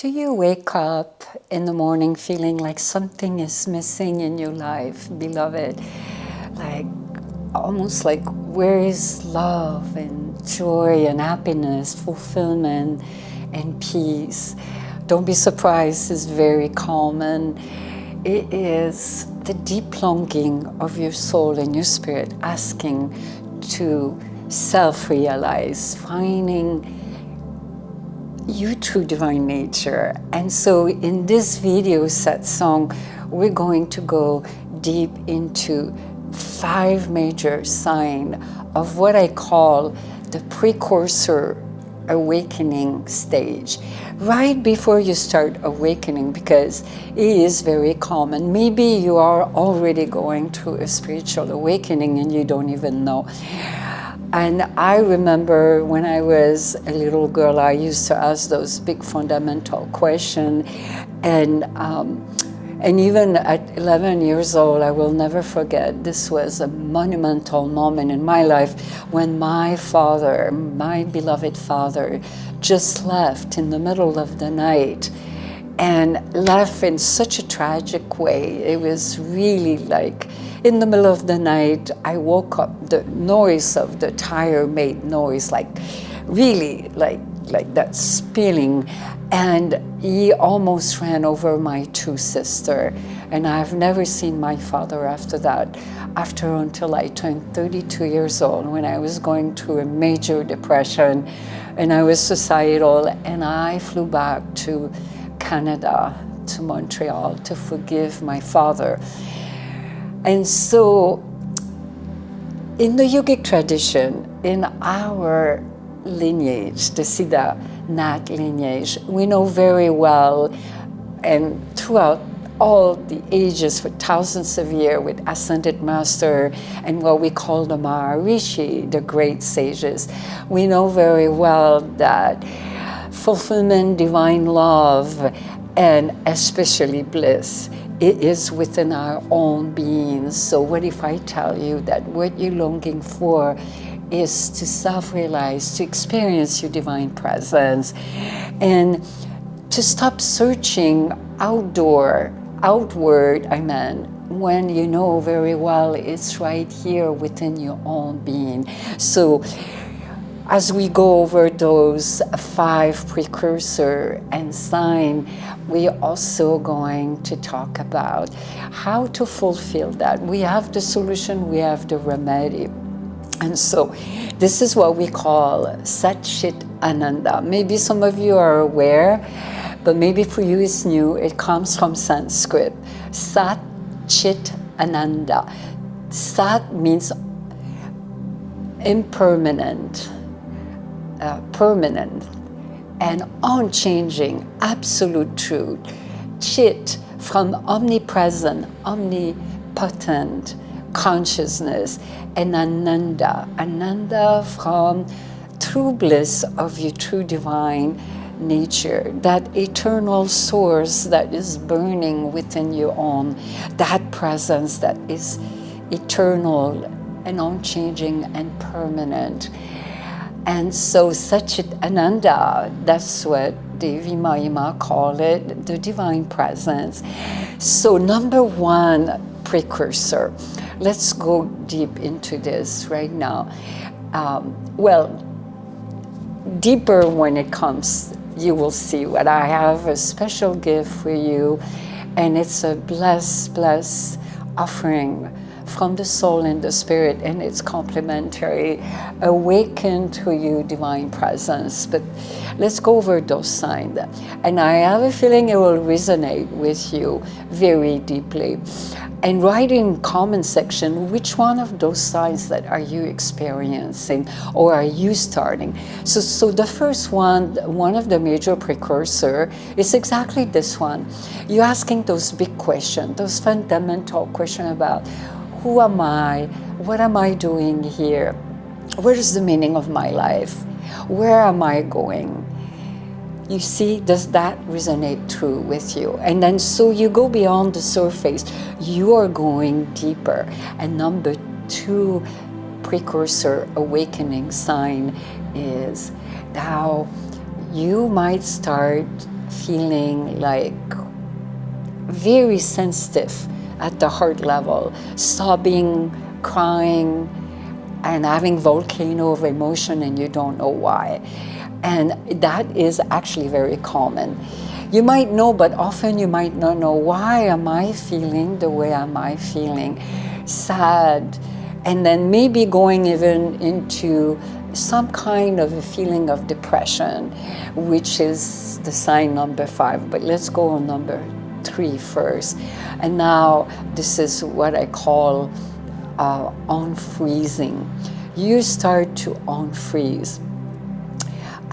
Do you wake up in the morning feeling like something is missing in your life, beloved? Like, almost like, where is love and joy and happiness, fulfillment and peace? Don't be surprised, it's very common. It is the deep longing of your soul and your spirit asking to self-realize, finding you true divine nature. And so in this video satsang, we're going to go deep into 5 major signs of what I call the precursor awakening stage, right before you start awakening, because it is very common. Maybe you are already going through a spiritual awakening and you don't even know. And I remember when I was a little girl, I used to ask those big fundamental questions. And even at 11 years old, I will never forget, this was a monumental moment in my life when my father, my beloved father, just left in the middle of the night, and left in such a tragic way. It was really like, in the middle of the night, I woke up, the noise of the tire made noise, like really like that spilling. And he almost ran over my 2 sisters. And I've never seen my father after that, until I turned 32 years old, when I was going through a major depression and I was suicidal, and I flew back to Canada, to Montreal, to forgive my father. And so, in the yogic tradition, in our lineage, the Siddha Nat lineage, we know very well, and throughout all the ages, for thousands of years, with ascended master and what we call the Maharishi, the great sages, we know very well that fulfillment, divine love, and especially bliss, it is within our own beings. So what if I tell you that what you're longing for is to self-realize, to experience your divine presence, and to stop searching outward, when you know very well it's right here within your own being. So as we go over those 5 precursor and sign, we're also going to talk about how to fulfill that. We have the solution, we have the remedy. And so this is what we call Sat-Chit-Ananda. Maybe some of you are aware, but maybe for you it's new. It comes from Sanskrit. Sat-Chit-Ananda. Sat means impermanent, permanent, and unchanging, absolute truth. Chit, from omnipresent, omnipotent consciousness, and Ananda. Ananda, from true bliss of your true divine nature, that eternal source that is burning within your own, that presence that is eternal and unchanging and permanent. And so Sat-Chit-Ananda, that's what Devi Mayi Ma called it, the divine presence. So number 1, precursor. Let's go deep into this right now. Well, deeper when it comes, you will see what I have, a special gift for you, and it's a blessed offering from the soul and the spirit, and it's complementary. Awaken to you divine presence. But let's go over those signs, and I have a feeling it will resonate with you very deeply. And write in comment section which one of those signs that are you experiencing or are you starting. So the first one of the major precursor, is exactly this one. You're asking those big questions, those fundamental questions about who am I? What am I doing here? What is the meaning of my life? Where am I going? You see, does that resonate true with you? And then so you go beyond the surface, you are going deeper. And number 2 precursor awakening sign is now you might start feeling like very sensitive at the heart level, sobbing, crying, and having volcano of emotion and you don't know why. And that is actually very common. You might know, but often you might not know, why am I feeling the way am I feeling? Sad. And then maybe going even into some kind of a feeling of depression, which is the sign number 5. But let's go on number 3 first. And now this is what I call unfreezing. You start to unfreeze.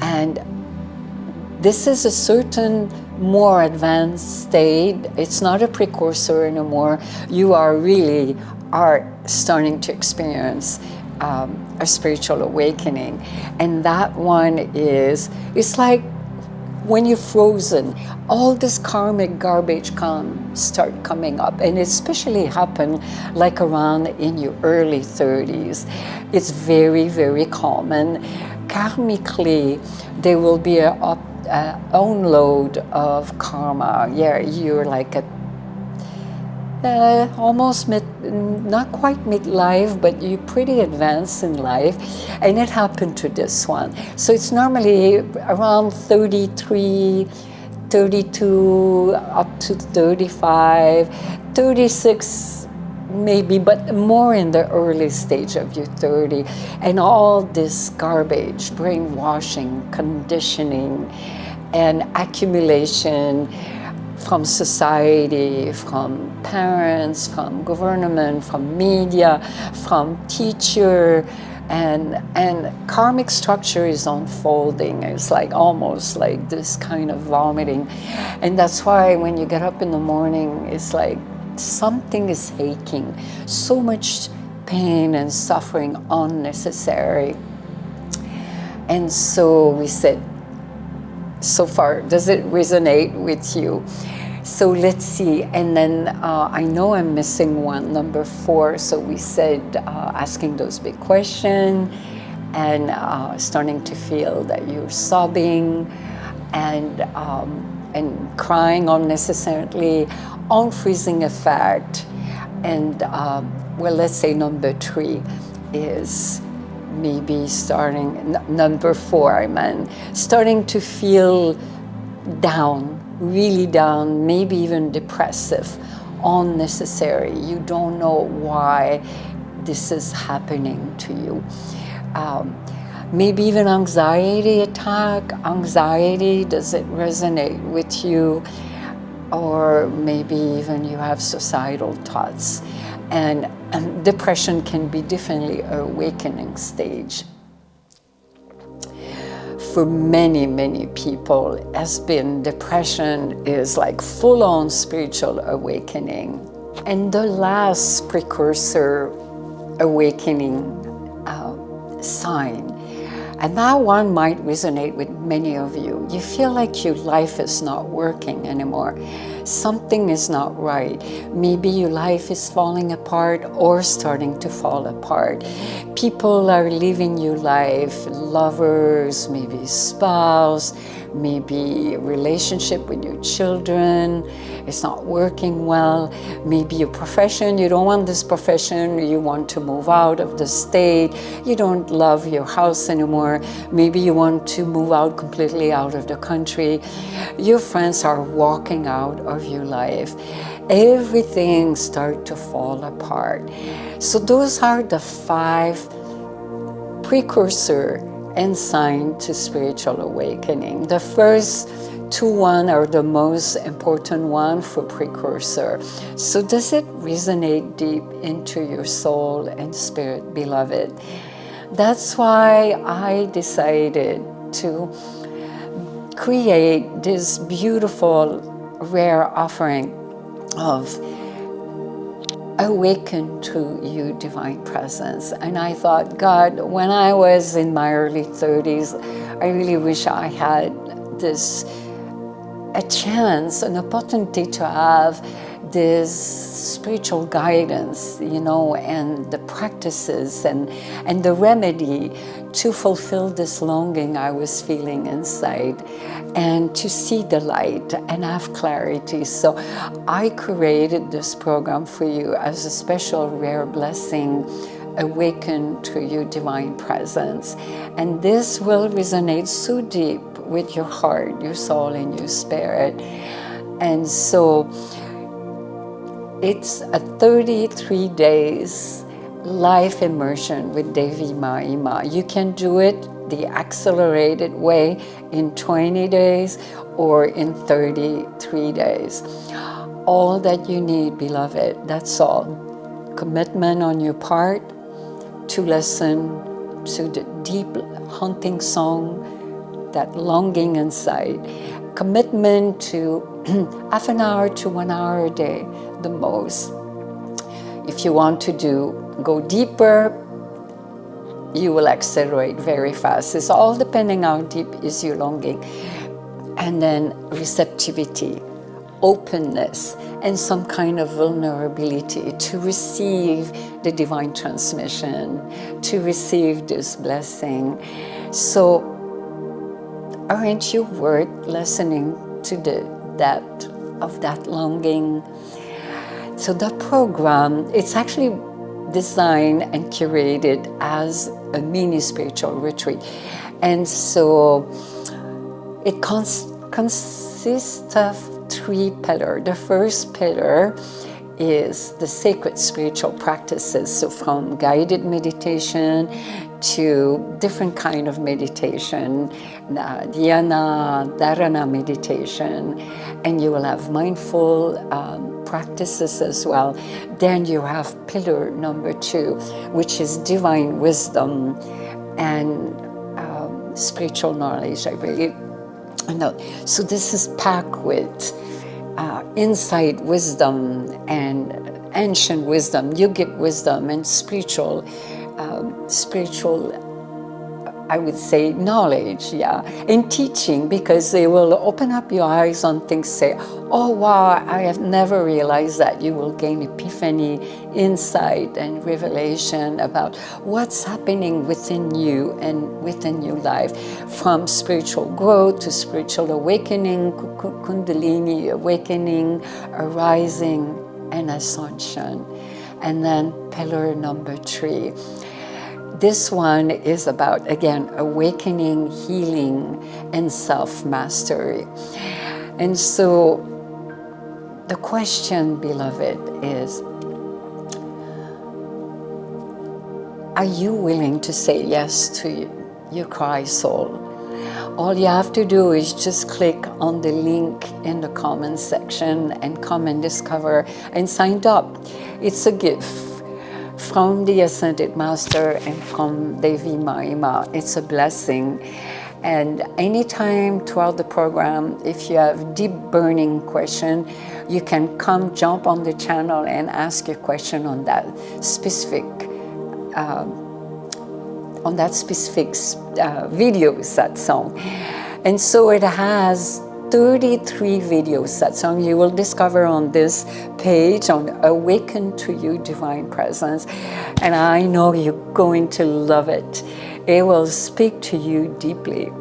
And this is a certain more advanced state. It's not a precursor anymore. You are really starting to experience a spiritual awakening. And that one is, it's like when you're frozen, all this karmic garbage start coming up, and it especially happen like around in your early 30s. It's very, very common. Karmically, there will be a download of karma. Yeah, you're like almost not quite midlife, but you're pretty advanced in life, and it happened to this one. So it's normally around 33, 32, up to 35, 36 maybe, but more in the early stage of your 30. And all this garbage, brainwashing, conditioning, and accumulation from society, from parents, from government, from media, from teacher, and karmic structure is unfolding. It's like almost like this kind of vomiting. And that's why when you get up in the morning, it's like something is aching. So much pain and suffering unnecessary. And so we said, so far, does it resonate with you? So let's see. And then I know I'm missing one, number 4. So we said asking those big questions and starting to feel that you're sobbing and crying unnecessarily, unfreezing effect. And well, let's say number 3 is maybe starting, number 4 I meant, starting to feel down, really down, maybe even depressive, unnecessary. You don't know why this is happening to you. Maybe even anxiety attack. Anxiety, does it resonate with you? Or maybe even you have suicidal thoughts. And depression can be definitely an awakening stage. For many, many people, depression is like full-on spiritual awakening. And the last precursor awakening sign, and that one might resonate with many of you. You feel like your life is not working anymore. Something is not right. Maybe your life is falling apart or starting to fall apart. People are leaving your life, lovers, maybe spouse, maybe relationship with your children. It's not working well. Maybe your profession, you don't want this profession, you want to move out of the state. You don't love your house anymore. Maybe you want to move out completely out of the country. Your friends are walking out of your life. Everything starts to fall apart. So those are the 5 precursor and sign to spiritual awakening. The first 2 are the most important one for precursor. So does it resonate deep into your soul and spirit, beloved? That's why I decided to create this beautiful, rare offering of Awaken to You Divine Presence. And I thought, God, when I was in my early 30s, I really wish I had a chance, an opportunity to have this spiritual guidance, you know, and the practices and the remedy to fulfill this longing I was feeling inside, and to see the light and have clarity. So I created this program for you as a special rare blessing, Awaken to your divine presence. And this will resonate so deep with your heart, your soul, and your spirit. And so it's a 33 days life immersion with Devi Mayi Ma. You can do it the accelerated way in 20 days or in 33 days. All that you need, beloved, that's all. Commitment on your part to listen to the deep haunting song, that longing inside. Commitment to half an hour to 1 hour a day, the most. If you want to go deeper, you will accelerate very fast. It's all depending how deep is your longing. And then receptivity, openness, and some kind of vulnerability to receive the divine transmission, to receive this blessing. So aren't you worth listening to the depth of that longing? So the program, it's actually designed and curated as a mini spiritual retreat. And so it consists of 3 pillars. The first pillar is the sacred spiritual practices. So from guided meditation to different kind of meditation, dhyana, dharana meditation, and you will have mindful practices as well. Then you have pillar number 2, which is divine wisdom and spiritual knowledge, I believe. So this is packed with insight wisdom and ancient wisdom, yogic wisdom, and spiritual, I would say, knowledge, and teaching, because they will open up your eyes on things, say, oh wow, I have never realized that. You will gain epiphany, insight, and revelation about what's happening within you and within your life, from spiritual growth to spiritual awakening, kundalini awakening, arising, and ascension. And then pillar number 3. This one is about, again, awakening, healing, and self-mastery. And so the question, beloved, is, are you willing to say yes to your cry soul? All you have to do is just click on the link in the comment section and come and discover and sign up. It's a gift from the Ascended Master and from Devi Mayi Ma. It's a blessing. And anytime throughout the program, if you have deep burning question, you can come jump on the channel and ask your question on that specific video satsang. And so it has 33 video satsang you will discover on this page on Awaken to Your Divine Presence. And I know you're going to love it. It will speak to you deeply.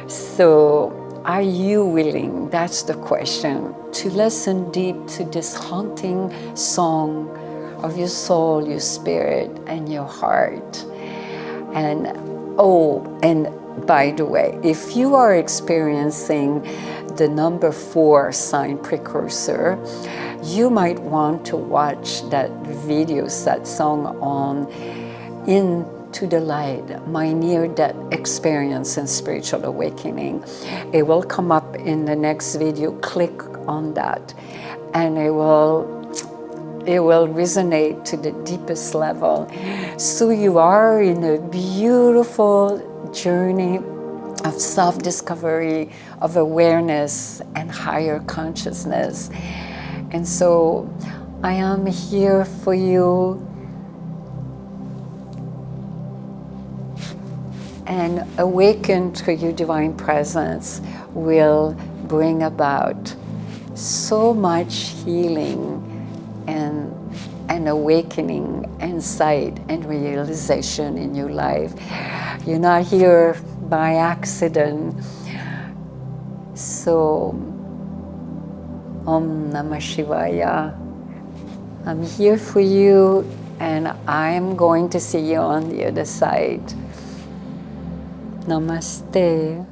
So are you willing, that's the question, to listen deep to this haunting song of your soul, your spirit, and your heart? And by the way, if you are experiencing the number 4 sign Precursor, you might want to watch that video satsang on Into the Light, my near-death experience and spiritual awakening. It will come up in the next video. Click on that, and it will resonate to the deepest level. So you are in a beautiful journey of self-discovery, of awareness and higher consciousness. And so I am here for you. And Awaken to Your Divine Presence will bring about so much healing and awakening and sight and realization in your life. You're not here by accident. So, Om Namah Shivaya. I'm here for you, and I'm going to see you on the other side. Namaste.